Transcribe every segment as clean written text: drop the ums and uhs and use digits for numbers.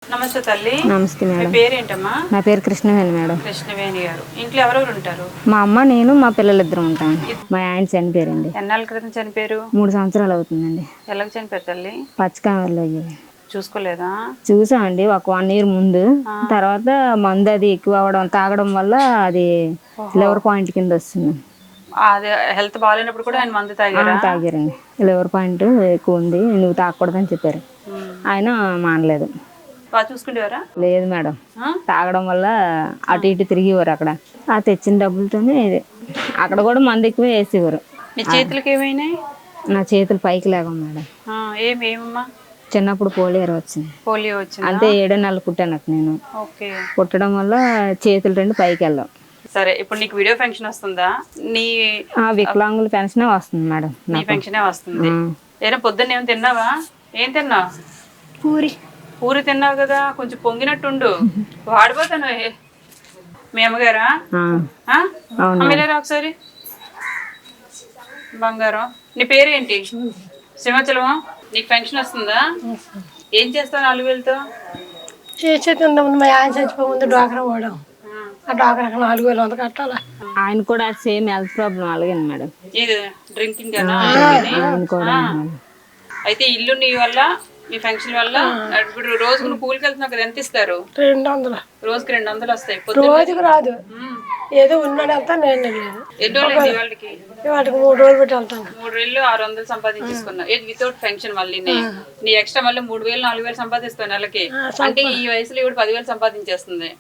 నమస్తే తల్లి. నమస్తే మేడం. మీ పేరేంటమ్మా? నా పేరు కృష్ణవేణి మేడం. కృష్ణవేణి గారు. ఇంట్లో ఎవరెవరు ఉంటారు? మా అమ్మ, నేను, మా పిల్లలిద్దరం ఉంటాం. మా ఆయన చనిపోయారండి. ఎన్నాళ్ళ క్రితం చనిపోయారు? 3 సంవత్సరాలు అవుతుందండి. ఎలాగ చనిపోయారు తల్లి? పచ్చకామర్లో అయ్యేది. చూసుకోలేదా? చూసామండి ఒక 1 year ముందు. తర్వాత మందు అది ఎక్కువ అవడం, తాగడం వల్ల అది లివర్ పాయింట్ కింద వస్తుంది. అదే హెల్త్ బాగాలేనప్పుడు కూడా ఆయన మందు తాగారా? తాగారండి. లివర్ పాయింట్ ఎక్కువ ఉంది, నువ్వు తాగకూడదని చెప్పారు. ఆయన మానలేదు. బాగా చూసుకునేవారా? లేదు మేడం, తాగడం వల్ల అటు ఇటు తిరిగేవారు. అక్కడ ఆ తెచ్చిన డబ్బులతోనే అక్కడ కూడా మందు ఎక్కువ వేసేవారు. మీ చేతులకి ఏమైనాయి? నా చేతులు పైకి లేవు మేడం. ఏమేమమ్మా? చిన్నప్పుడు పోలియో వచ్చింది. పోలియో వచ్చింది అంతే 7 నెలలు పుట్టాను నేను. ఓకే. పుట్టడం వల్ల చేతులు 2 పైకి వెళ్ళావు. సరే, ఇప్పుడు నీకు వీడియో ఫంక్షన్ వస్తుందా? నీ వికలాంగుల పెన్షన్ వస్తుంది మేడం. నీ పెన్షనే వస్తుంది. ఏదైనా పొద్దున్న ఏమైనా తిన్నావా? ఏం తిన్నావు? పూరి తిన్నావు కదా, కొంచెం పొంగినట్టుండు. వాడిపోతాను. మీ అమ్మగారా? అమ్మలేరా ఒకసారి? బంగారం. నీ పేరేంటి? సింహాచలమా? నీకు పెన్షన్ వస్తుందా? ఏం చేస్తావు 4,000తో? చేసేది మా ఆయన చచ్చిపోయి డ్వాక్రా పోవడం. ఆ డ్వాక్రాకి 4,000 కట్టాలా. ఆయన కూడా సేమ్ హెల్త్ ప్రాబ్లం అలాగే మేడం. ఇది డ్రింకింగ్ కూడా. అయితే ఇల్లు నీ వల్ల, మీ ఫంక్షన్ వల్ల ఇప్పుడు రోజుకు నువ్వు కూలికి వెళ్తున్నావు కదా, ఎంత ఇస్తారు? 200. రోజుకి 200 వస్తాయి. రోజుకు రాదు, ఏదో ఉన్నాడు వెళ్తా. నేను లేదు. ఎన్ని రోజులు అయింది వాళ్ళకి? వాటికి 3 రోజులు పెట్టి వెళ్తాను. 3 రోజులు 600 సంపాదించేసుకున్నావు. ఏది వితౌట్ ఫంక్షన్ మళ్ళీ నీ ఎక్స్ట్రా మళ్ళీ 3,000 4,000 సంపాదిస్తావు నెలకి. అంటే ఈ వయసులో ఇప్పుడు 10,000 సంపాదించేస్తుంది.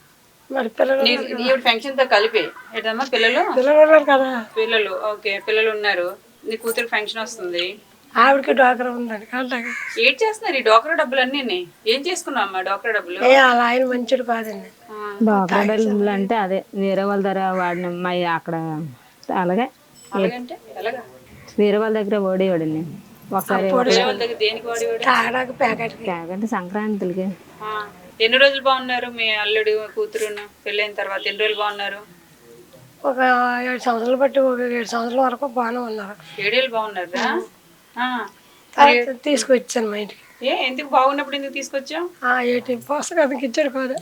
మరి పిల్లలు ఇప్పుడు ఫంక్షన్ తో కలిపి ఏంటమ్మా? పిల్లలు కదా. పిల్లలు ఓకే, పిల్లలు ఉన్నారు. నీ కూతురు ఫంక్షన్ వస్తుంది. ఆవిడకి డ్వాక్రా ఉందండి. ఏం చేస్తున్నారు ఈ డోక్రా డబ్బులు అన్నీ? ఏం చేసుకున్నావు అమ్మా డోక్రా డబ్బులు? అలా ఆయన మంచిడు కాదండి. డోక్రా డబ్బులు అంటే అదే వేరే వాళ్ళ దగ్గర వాడిన అక్కడ అలాగే వేరే వాళ్ళ దగ్గర ఓడేవాడండి. ఒకసారి దేనికి వాడేవాడు? తాగడానికి ప్యాకెట్. సంక్రాంతికి. ఎన్ని రోజులు బాగున్నారు మీ అల్లుడు కూతురు పెళ్ళైన తర్వాత? ఎన్ని రోజులు బాగున్నారు? ఒక 7 సంవత్సరాలు బట్టి, ఒక 7 సంవత్సరాల వరకు బాగానే ఉన్నారు. 7 ఏళ్ళు బాగున్నారా? తీసుకొచ్చాను మా ఇంటికి. ఎందుకు బాగున్నప్పుడు ఎందుకు తీసుకొచ్చావు? పోషకానికి ఇచ్చాడు కాదు,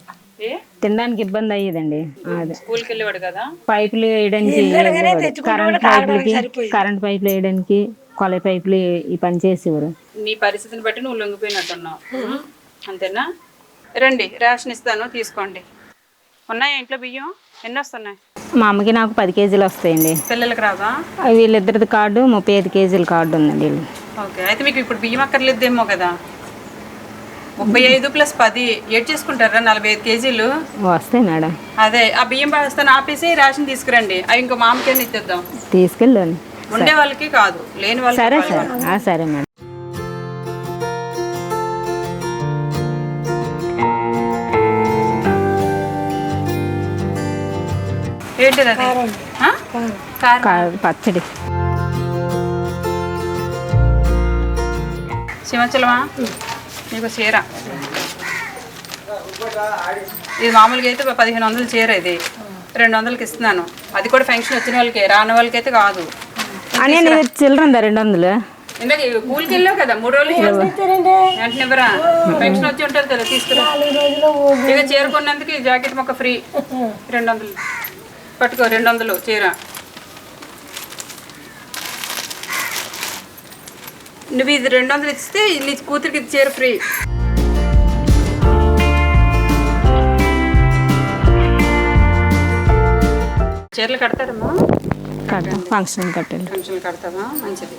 తినడానికి ఇబ్బంది అయ్యేదండి. స్కూల్కి వెళ్ళేవాడు కదా. పైపులు వేయడానికి, కరెంట్ పైపులు వేయడానికి, కొలై పైపులు ఈ పని చేసేవారు. నీ పరిస్థితిని బట్టి నువ్వు లొంగిపోయినట్టున్నావు, అంతేనా? రండి, రేషన్ ఇస్తాను, తీసుకోండి. ఉన్నాయా ఇంట్లో బియ్యం? ఎన్ని వస్తున్నాయి? మా అమ్మకి నాకు 10 కేజీలు వస్తాయండి. పిల్లలకి రావా? వీళ్ళిద్దరిది కార్డు 35 కేజీల కార్డు ఉందండి. ఓకే, అయితే మీకు ఇప్పుడు బియ్యం అక్కర్లేదేమో కదా. 35 + 10 ఏడ్ చేసుకుంటారా? 45 కేజీలు వస్తాయి మేడం. అదే ఆ బియ్యం వేస్తాను, ఆపేసి రేషన్ తీసుకురండి. అవి ఇంకో మామకైనా ఇచ్చేద్దాం. తీసుకెళ్ళండి. ఉండే వాళ్ళకి కాదు, లేని వాళ్ళకి. సరే సరే సరే మేడం. ఏంటిది అది? పచ్చడి. సింహాచలమా, నీకు చీర ఇది మామూలుగా అయితే 1,500 చీర, ఇది 200కి ఇస్తున్నాను. అది కూడా ఫంక్షన్ వచ్చిన వాళ్ళకి, రాని వాళ్ళకి అయితే కాదు. చిల్లర 200. ఇందాక కూలికి వెళ్ళావు కదా 3 రోజులు, వెంటనే ఇవ్వరా? ఫంక్షన్ వచ్చి ఉంటుంది కదా, తీసుకురా. ఇక చీర కొన్నందుకు ఈ జాకెట్ మొక్క ఫ్రీ. 200 పట్టుకో, 200 చీర. నువ్వు ఇది 200 ఇస్తే నీ కూతురికి ఇది చీర ఫ్రీ. చీరలు కడతారమ్మా? ఫంక్షన్ కట్టాలి. ఫంక్షన్ కడతావా? మంచిది,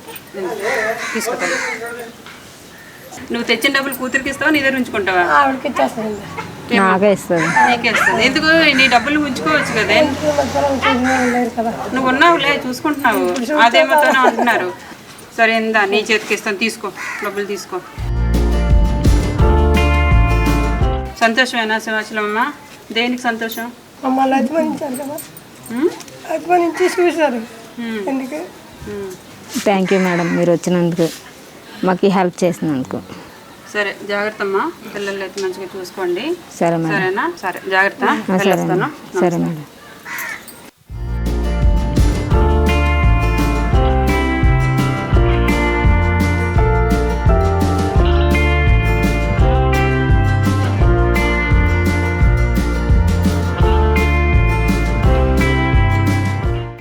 తీసుకుంటాను. నువ్వు తెచ్చిన డబ్బులు కూతురికి ఇస్తావా, నీ దగ్గర ఉంచుకుంటావా? నాకే ఇస్తుంది. నీకే ఇస్తుంది. ఎందుకు? నీ డబ్బులు ఉంచుకోవచ్చు కదా. నువ్వు ఉన్నావులే, చూసుకుంటున్నావు. అదేమోతో అంటున్నారు. సరే, ఇందా నీ చేతికి ఇస్తాను, తీసుకో, డబ్బులు తీసుకో. సంతోషమేనా సింహాచలమ్మ? దేనికి సంతోషం? మమ్మల్ని అభిమానించారు కదా, అభిమానించి చూశారు. థ్యాంక్ యూ మేడం, మీరు వచ్చినందుకు, మాకు హెల్ప్ చేసినందుకు. సరే, జాగ్రత్త అమ్మా. పిల్లలు అయితే మంచిగా చూసుకోండి. సరే మేడం. సరేనా? సరే, జాగ్రత్త. సరే మేడం.